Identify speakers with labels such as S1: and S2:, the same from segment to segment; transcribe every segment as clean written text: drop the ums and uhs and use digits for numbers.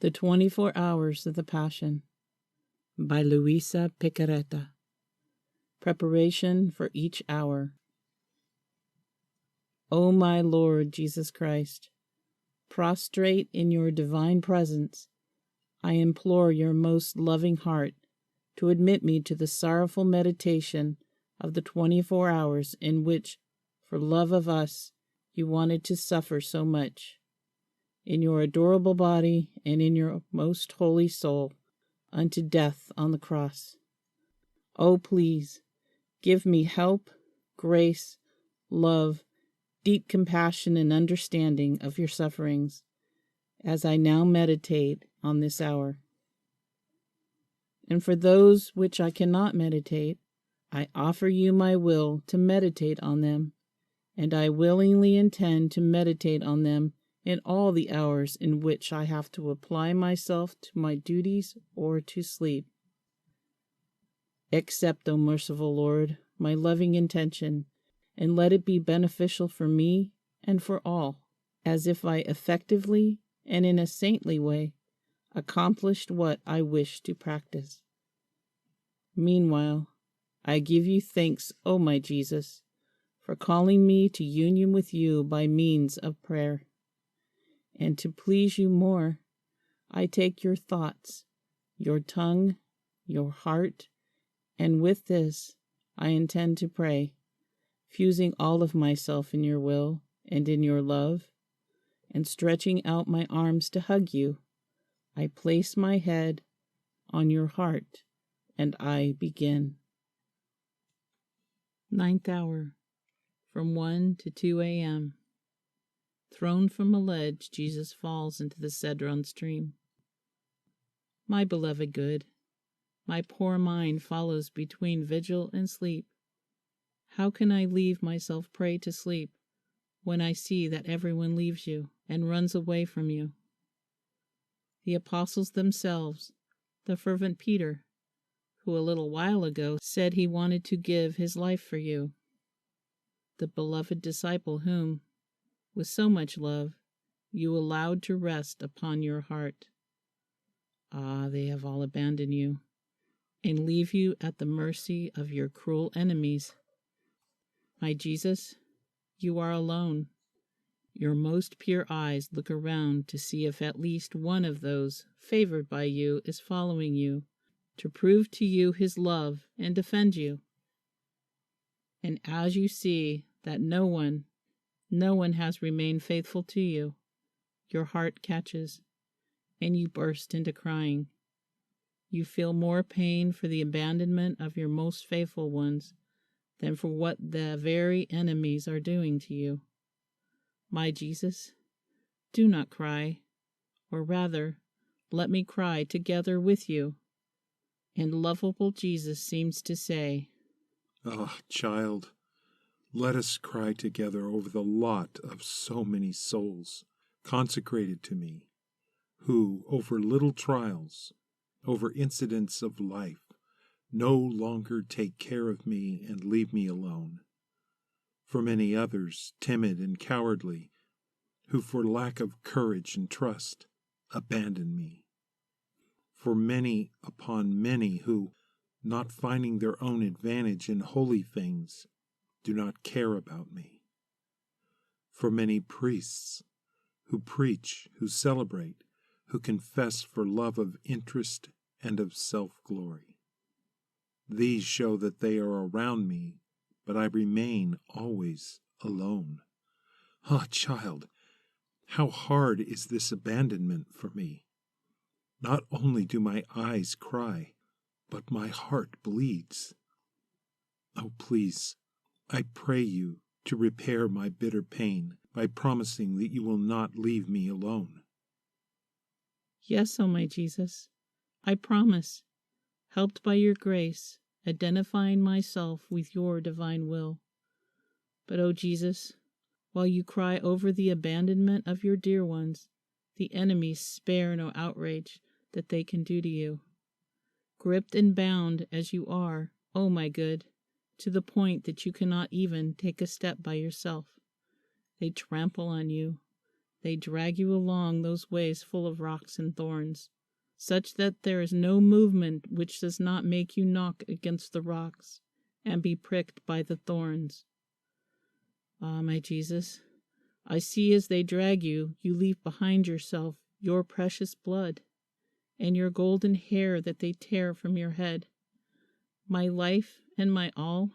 S1: The 24 Hours of the Passion by Luisa Piccarreta. Preparation for each hour. O my Lord Jesus Christ, prostrate in your divine presence, I implore your most loving heart to admit me to the sorrowful meditation of the 24 hours in which, for love of us, you wanted to suffer so much. In your adorable body and in your most holy soul, unto death on the cross. Oh, please, give me help, grace, love, deep compassion and understanding of your sufferings, as I now meditate on this hour. And for those which I cannot meditate, I offer you my will to meditate on them, and I willingly intend to meditate on them in all the hours in which I have to apply myself to my duties or to sleep. Accept, O merciful Lord, my loving intention, and let it be beneficial for me and for all, as if I effectively and in a saintly way accomplished what I wish to practice. Meanwhile, I give you thanks, O my Jesus, for calling me to union with you by means of prayer. And to please you more, I take your thoughts, your tongue, your heart, and with this I intend to pray, fusing all of myself in your will and in your love, and stretching out my arms to hug you, I place my head on your heart, and I begin. 9th hour, from 1 to 2 a.m. Thrown from a ledge, Jesus falls into the Cedron stream. My beloved good, my poor mind follows between vigil and sleep. How can I leave myself prey to sleep when I see that everyone leaves you and runs away from you? The apostles themselves, the fervent Peter, who a little while ago said he wanted to give his life for you, the beloved disciple whom, with so much love, you allowed to rest upon your heart. Ah, they have all abandoned you, and leave you at the mercy of your cruel enemies. My Jesus, you are alone. Your most pure eyes look around to see if at least one of those favored by you is following you, to prove to you his love and defend you. And as you see that no one has remained faithful to you, your heart catches, and you burst into crying. You feel more pain for the abandonment of your most faithful ones than for what the very enemies are doing to you. My Jesus, do not cry, or rather, let me cry together with you. And lovable Jesus seems to say,
S2: Ah, child, let us cry together over the lot of so many souls consecrated to me, who, over little trials, over incidents of life, no longer take care of me and leave me alone. For many others, timid and cowardly, who for lack of courage and trust abandon me. For many upon many who, not finding their own advantage in holy things, do not care about me. For many priests who preach, who celebrate, who confess for love of interest and of self-glory. These show that they are around me, but I remain always alone. Ah, child, how hard is this abandonment for me! Not only do my eyes cry, but my heart bleeds. Oh, please, I pray you to repair my bitter pain by promising that you will not leave me alone.
S1: Yes, O my Jesus, I promise, helped by your grace, identifying myself with your divine will. But, O Jesus, while you cry over the abandonment of your dear ones, the enemies spare no outrage that they can do to you. Gripped and bound as you are, O my good, to the point that you cannot even take a step by yourself. They trample on you, they drag you along those ways full of rocks and thorns, such that there is no movement which does not make you knock against the rocks and be pricked by the thorns. Ah, my Jesus, I see as they drag you, you leave behind yourself your precious blood and your golden hair that they tear from your head. My life and my all,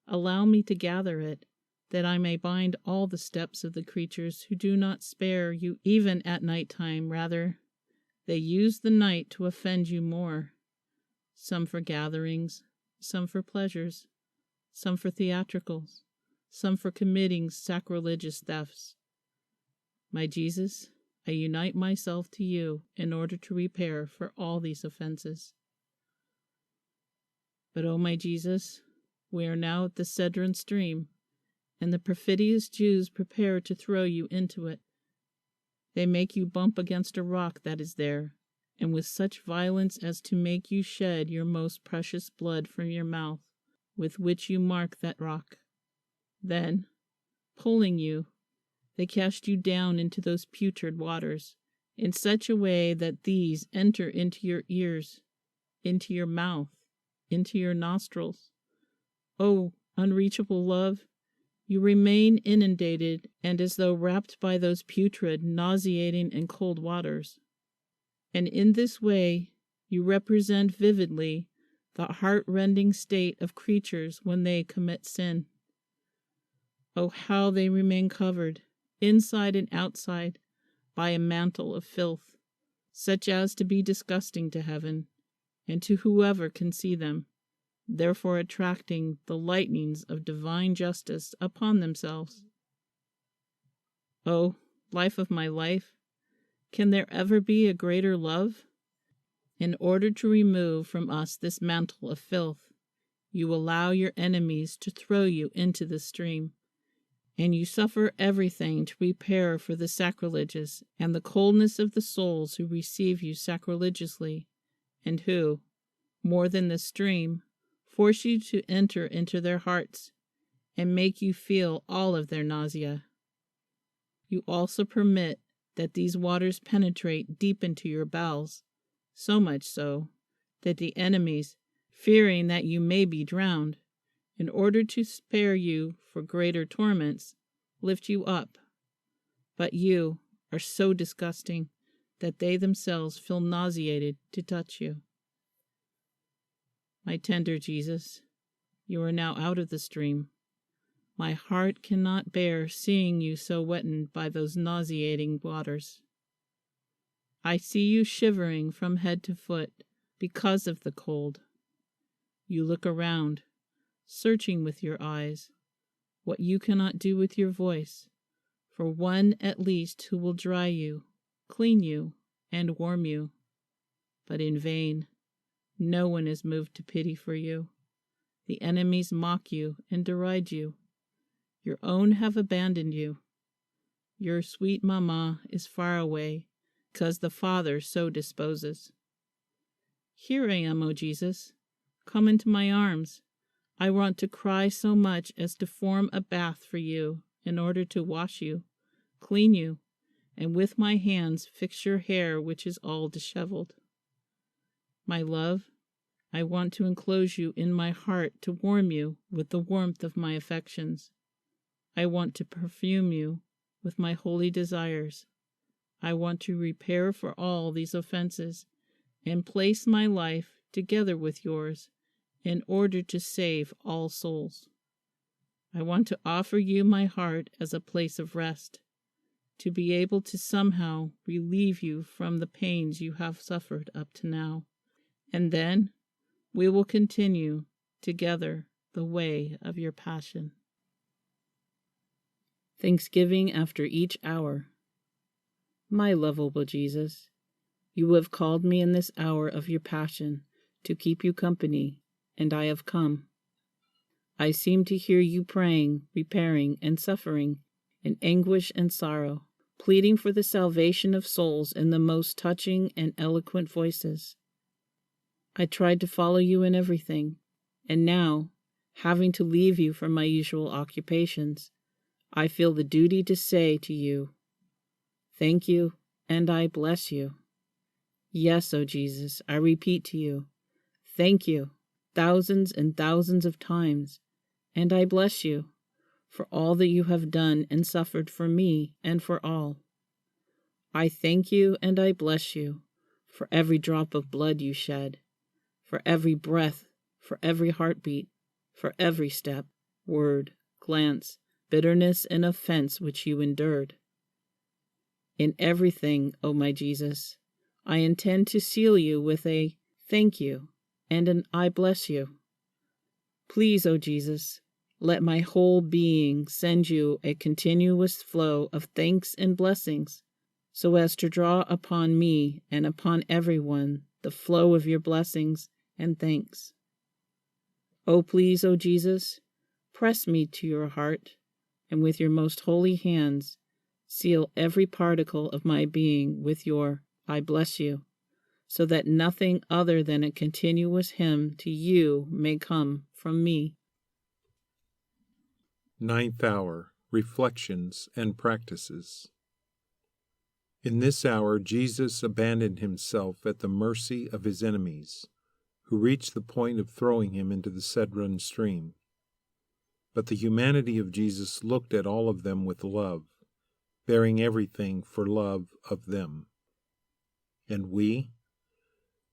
S1: allow me to gather it, that I may bind all the steps of the creatures who do not spare you even at night time. Rather, they use the night to offend you more, some for gatherings, some for pleasures, some for theatricals, some for committing sacrilegious thefts. My Jesus, I unite myself to you in order to repair for all these offenses. But, O my Jesus, we are now at the Cedron stream, and the perfidious Jews prepare to throw you into it. They make you bump against a rock that is there, and with such violence as to make you shed your most precious blood from your mouth, with which you mark that rock. Then, pulling you, they cast you down into those putrid waters, in such a way that these enter into your ears, into your mouth, into your nostrils. O unreachable love, you remain inundated and as though wrapped by those putrid, nauseating, and cold waters. And in this way you represent vividly the heart-rending state of creatures when they commit sin. Oh, how they remain covered, inside and outside, by a mantle of filth, such as to be disgusting to heaven, and to whoever can see them, therefore attracting the lightnings of divine justice upon themselves. Oh, life of my life, can there ever be a greater love? In order to remove from us this mantle of filth, you allow your enemies to throw you into the stream, and you suffer everything to repair for the sacrileges and the coldness of the souls who receive you sacrilegiously, and who, more than the stream, force you to enter into their hearts and make you feel all of their nausea. You also permit that these waters penetrate deep into your bowels, so much so that the enemies, fearing that you may be drowned, in order to spare you for greater torments, lift you up. But you are so disgusting that they themselves feel nauseated to touch you. My tender Jesus, you are now out of the stream. My heart cannot bear seeing you so wetted by those nauseating waters. I see you shivering from head to foot because of the cold. You look around, searching with your eyes, what you cannot do with your voice, for one at least who will dry you, clean you, and warm you. But in vain. No one is moved to pity for you. The enemies mock you and deride you. Your own have abandoned you. Your sweet mamma is far away, 'cause the Father so disposes. Here I am, O Jesus. Come into my arms. I want to cry so much as to form a bath for you, in order to wash you, clean you, and with my hands fix your hair which is all disheveled. My love, I want to enclose you in my heart to warm you with the warmth of my affections. I want to perfume you with my holy desires. I want to repair for all these offenses and place my life together with yours in order to save all souls. I want to offer you my heart as a place of rest, to be able to somehow relieve you from the pains you have suffered up to now. And then we will continue together the way of your passion. Thanksgiving after each hour. My lovable Jesus, you have called me in this hour of your passion to keep you company, and I have come. I seem to hear you praying, repairing, and suffering in anguish and sorrow, pleading for the salvation of souls in the most touching and eloquent voices. I tried to follow you in everything, and now, having to leave you from my usual occupations, I feel the duty to say to you, Thank you, and I bless you. Yes, O Jesus, I repeat to you, thank you, thousands and thousands of times, and I bless you for all that you have done and suffered for me and for all. I thank you and I bless you for every drop of blood you shed, for every breath, for every heartbeat, for every step, word, glance, bitterness, and offense which you endured. In everything, O my Jesus, I intend to seal you with a thank you and an I bless you. Please, O Jesus, let my whole being send you a continuous flow of thanks and blessings, so as to draw upon me and upon everyone the flow of your blessings and thanks. Oh, please, O Jesus, press me to your heart, and with your most holy hands, seal every particle of my being with your I bless you, so that nothing other than a continuous hymn to you may come from me.
S2: Ninth Hour, Reflections and Practices. In this hour Jesus abandoned himself at the mercy of his enemies, who reached the point of throwing him into the Cedron stream. But the humanity of Jesus looked at all of them with love, bearing everything for love of them. And we?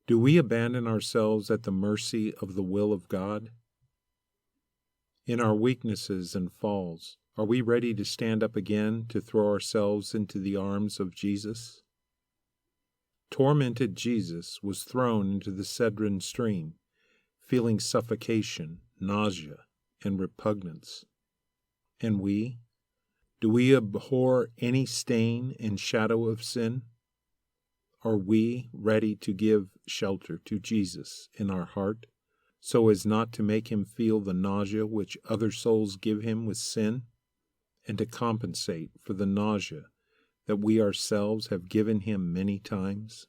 S2: Do we abandon ourselves at the mercy of the will of God? In our weaknesses and falls, are we ready to stand up again to throw ourselves into the arms of Jesus? Tormented Jesus was thrown into the Cedron stream, feeling suffocation, nausea, and repugnance. And we? Do we abhor any stain and shadow of sin? Are we ready to give shelter to Jesus in our heart, so as not to make him feel the nausea which other souls give him with sin, and to compensate for the nausea that we ourselves have given him many times?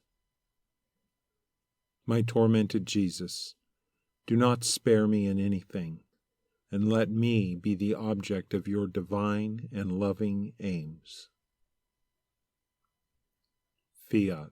S2: My tormented Jesus, do not spare me in anything, and let me be the object of your divine and loving aims. Fiat.